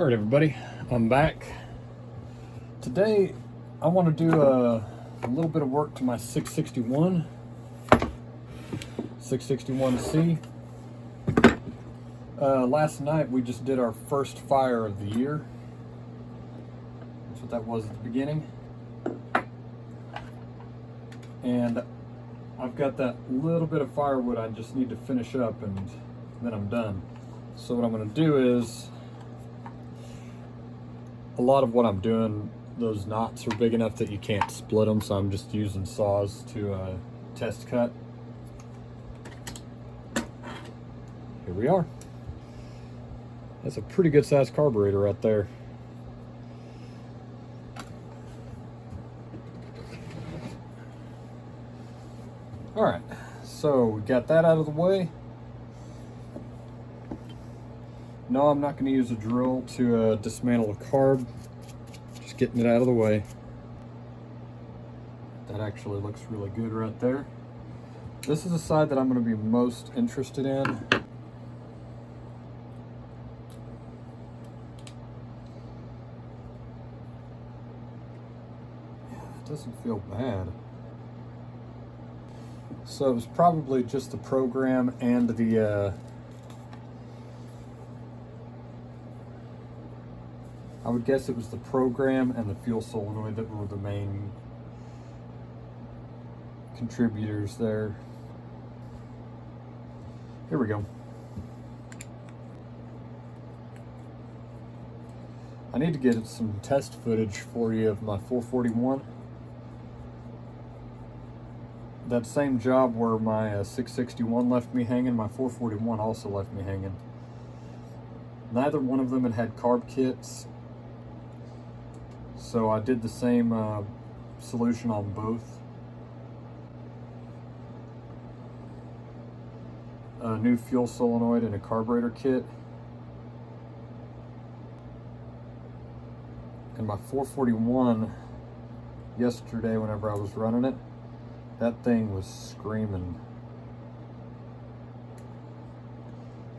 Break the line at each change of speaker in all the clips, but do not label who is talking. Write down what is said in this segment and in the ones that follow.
All right, everybody, I'm back. Today, I want to do a little bit of work to my 661C. Last night, we just did our first fire of the year. That's what that was at the beginning. And I've got that little bit of firewood I just need to finish up, and then I'm done. So what I'm going to do is, a lot of what I'm doing, those knots are big enough that you can't split them, so I'm just using saws to test cut. Here we are. That's a pretty good sized carburetor right there. All right, so we got that out of the way. No, I'm not going to use a drill to dismantle a carb. Just getting it out of the way. That actually looks really good right there. This is the side that I'm going to be most interested in. Yeah, it doesn't feel bad. So it was probably just the program and the I would guess it was the program and the fuel solenoid that were the main contributors there. Here we go. I need to get some test footage for you of my 441. That same job where my 661 left me hanging, my 441 also left me hanging. Neither one of them had carb kits, so I did the same solution on both. A new fuel solenoid and a carburetor kit. And my 441, yesterday whenever I was running it, that thing was screaming.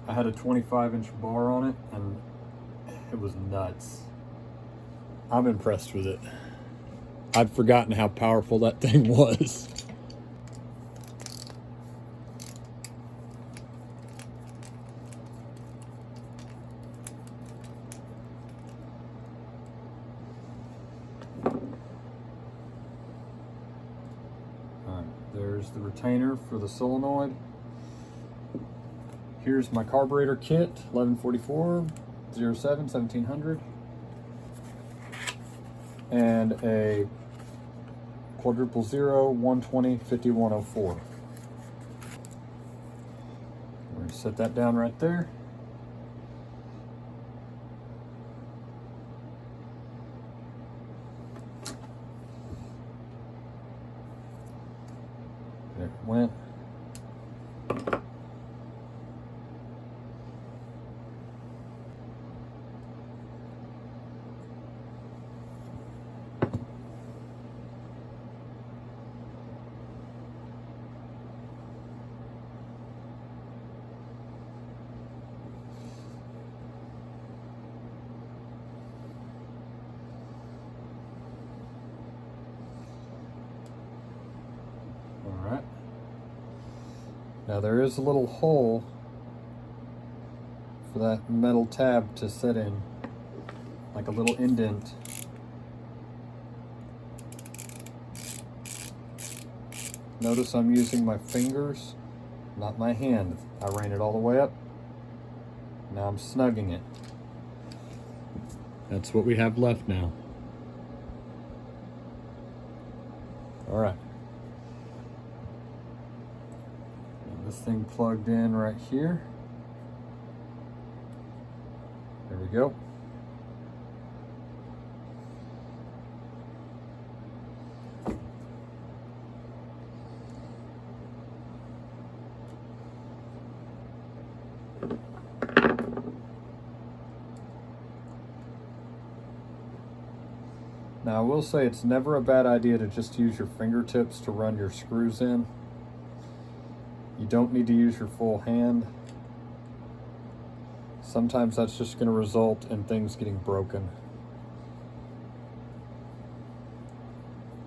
I had a 25-inch bar on it, and it was nuts. I'm impressed with it. I'd forgotten how powerful that thing was. Alright, there's the retainer for the solenoid. Here's my carburetor kit, 1144 07 1700. And a quadruple 0 120 5104. We're going to set that down right there. There it went. Alright. Now there is a little hole for that metal tab to set in, like a little indent. Notice I'm using my fingers, not my hand. I ran it all the way up. Now I'm snugging it. That's what we have left now. All right. And this thing plugged in right here. There we go. Now I will say it's never a bad idea to just use your fingertips to run your screws in. You don't need to use your full hand. sometimes that's just going to result in things getting broken.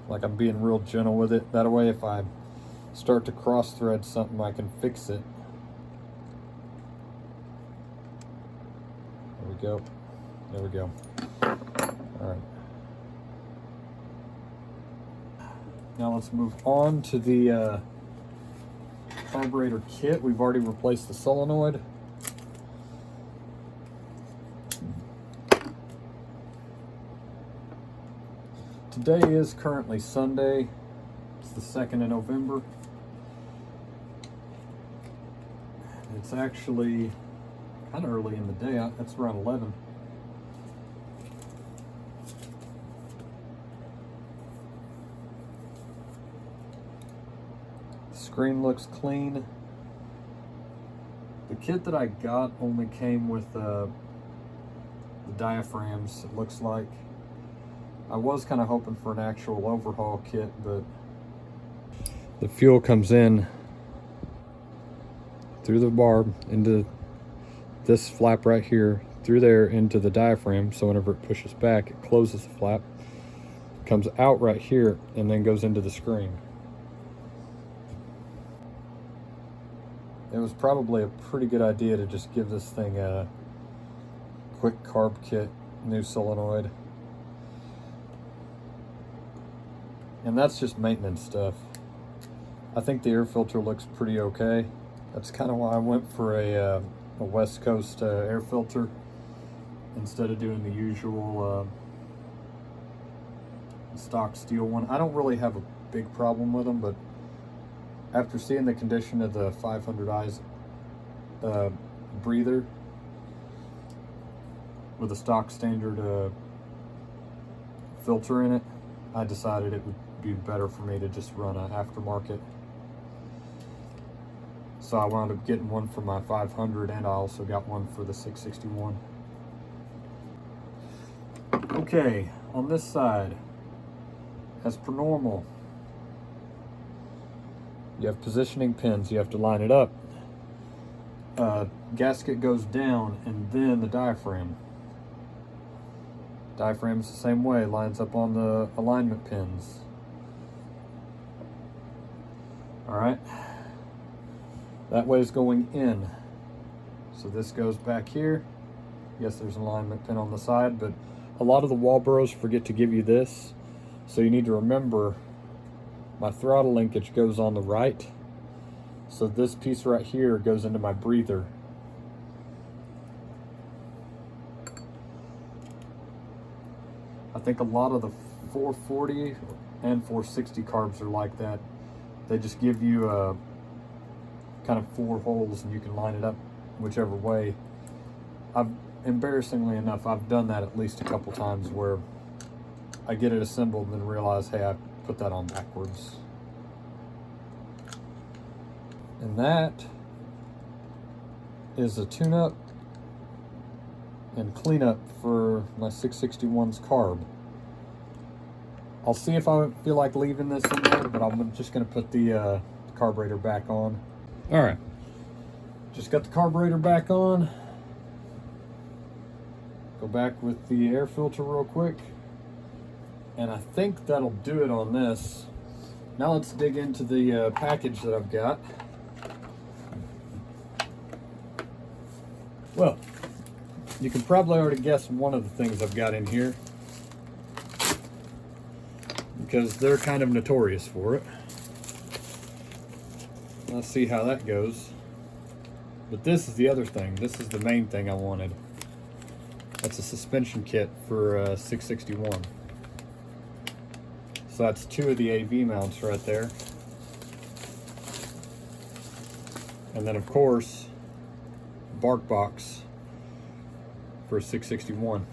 Like, I'm being real gentle with it. That way, if I start to cross thread something, I can fix it. There we go. There we go. All right. Now let's move on to the carburetor kit. We've already replaced the solenoid. Today is currently Sunday. It's the 2nd of November. It's actually kind of early in the day. It's around 11. Screen looks clean. The kit that I got only came with the diaphragms, it looks like. I was kind of hoping for an actual overhaul kit, but the fuel comes in through the barb into this flap right here, through there into the diaphragm, so whenever it pushes back, it closes the flap, comes out right here, and then goes into the screen. It was probably a pretty good idea to just give this thing a quick carb kit, new solenoid. And that's just maintenance stuff. I think the air filter looks pretty okay. That's kind of why I went for a WestCoast air filter instead of doing the usual stock steel one. I don't really have a big problem with them, but after seeing the condition of the 500i's breather with a stock standard filter in it, I decided it would be better for me to just run an aftermarket. So I wound up getting one for my 500, and I also got one for the 661. Okay, on this side, as per normal, you have positioning pins. You have to line it up. Gasket goes down, and then the diaphragm. Diaphragm's the same way, lines up on the alignment pins. Alright, that way is going in. So this goes back here. Yes, there's an alignment pin on the side, but a lot of the Walbros forget to give you this. So you need to remember, my throttle linkage goes on the right. So this piece right here goes into my breather. I think a lot of the 440 and 460 carbs are like that. They just give you kind of 4 holes and you can line it up whichever way. Embarrassingly enough, I've done that at least a couple times where I get it assembled and then realize, hey, I put that on backwards. And that is a tune-up and cleanup for my 661's carb. I'll see if I feel like leaving this in there, but I'm just going to put the carburetor back on. All right, just got the carburetor back on. Go back with the air filter real quick. And I think that'll do it on this. Now let's dig into the package that I've got. Well, you can probably already guess one of the things I've got in here, because they're kind of notorious for it. Let's see how that goes. But this is the other thing. This is the main thing I wanted. That's a suspension kit for 661. So that's 2 of the AV mounts right there. And then of course, bark box for 661.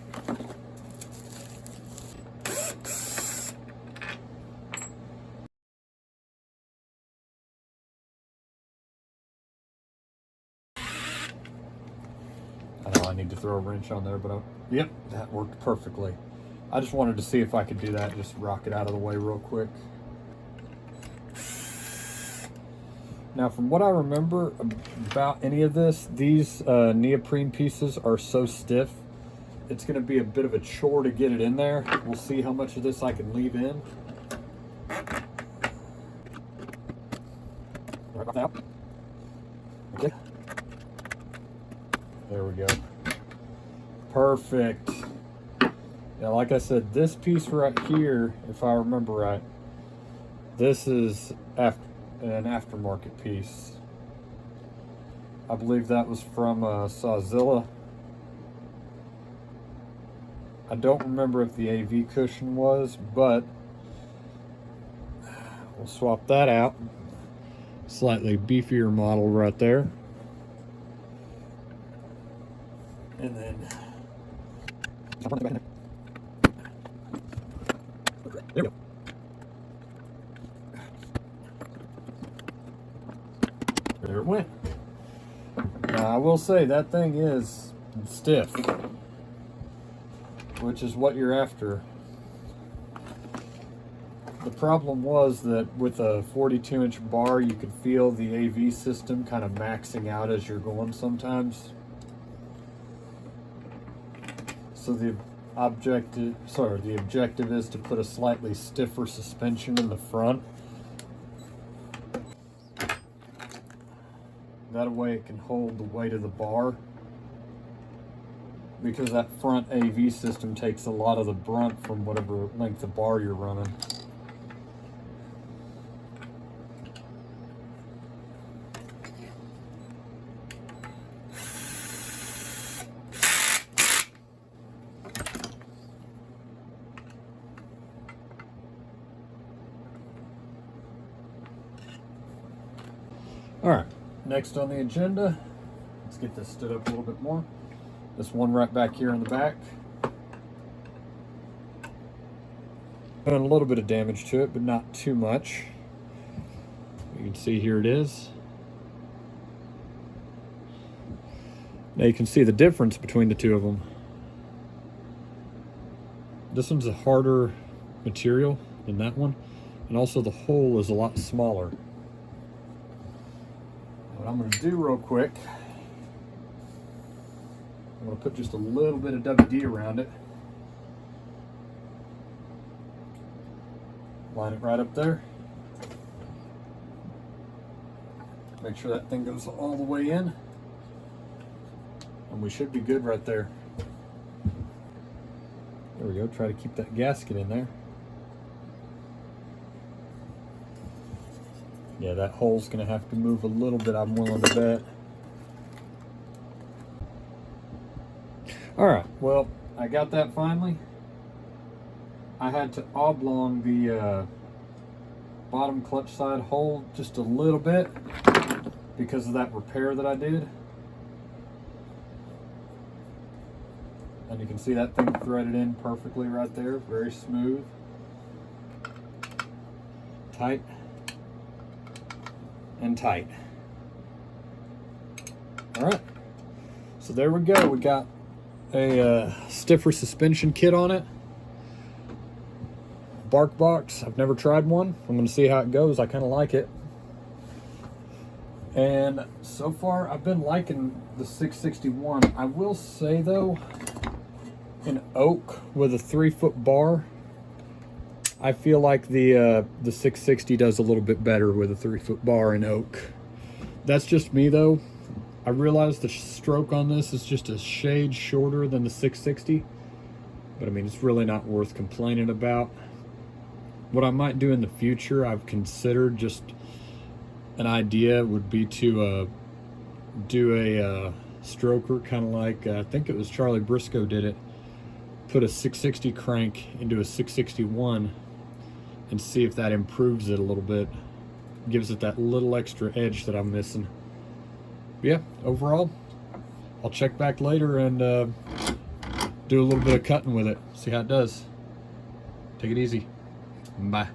I know I need to throw a wrench on there, but yep, that worked perfectly. I just wanted to see if I could do that, just rock it out of the way real quick. Now, from what I remember about any of this, these neoprene pieces are so stiff, it's going to be a bit of a chore to get it in there. We'll see how much of this I can leave in. Right about now. Okay. There we go. Perfect. Now, like I said, this piece right here, if I remember right, this is an aftermarket piece. I believe that was from Sawzilla. I don't remember if the AV cushion was, but we'll swap that out. Slightly beefier model right there. And then there we go. There it went. Now, I will say that thing is stiff, which is what you're after. The problem was that with a 42-inch bar, you could feel the AV system kind of maxing out as you're going sometimes. So the objective is to put a slightly stiffer suspension in the front. That way it can hold the weight of the bar, because that front AV system takes a lot of the brunt from whatever length of bar you're running. All right, next on the agenda, let's get this stood up a little bit more. This one right back here in the back. Doing a little bit of damage to it, but not too much. You can see here it is. Now you can see the difference between the two of them. This one's a harder material than that one, and also the hole is a lot smaller. What I'm going to do real quick, I'm going to put just a little bit of WD around it. Line it right up there. Make sure that thing goes all the way in. And we should be good right there. There we go. Try to keep that gasket in there. Yeah, that hole's going to have to move a little bit, I'm willing to bet. Alright, well, I got that finally. I had to oblong the bottom clutch side hole just a little bit because of that repair that I did. And you can see that thing threaded in perfectly right there, very smooth. Tight. And tight. All right, so there we go. We got a stiffer suspension kit on it. Bark box. I've never tried one. I'm going to see how it goes. I kind of like it. And so far, I've been liking the 661. I will say though, in oak with a 3-foot bar, I feel like the 660 does a little bit better with a 3-foot bar in oak. That's just me though. I realize the stroke on this is just a shade shorter than the 660, but I mean, it's really not worth complaining about. What I might do in the future, I've considered, just an idea would be to do a stroker, kind of like, I think it was Charlie Briscoe did it, put a 660 crank into a 661 and see if that improves it a little bit, gives it that little extra edge that I'm missing. But yeah, overall, I'll check back later and do a little bit of cutting with it, see how it does. Take it easy. Bye.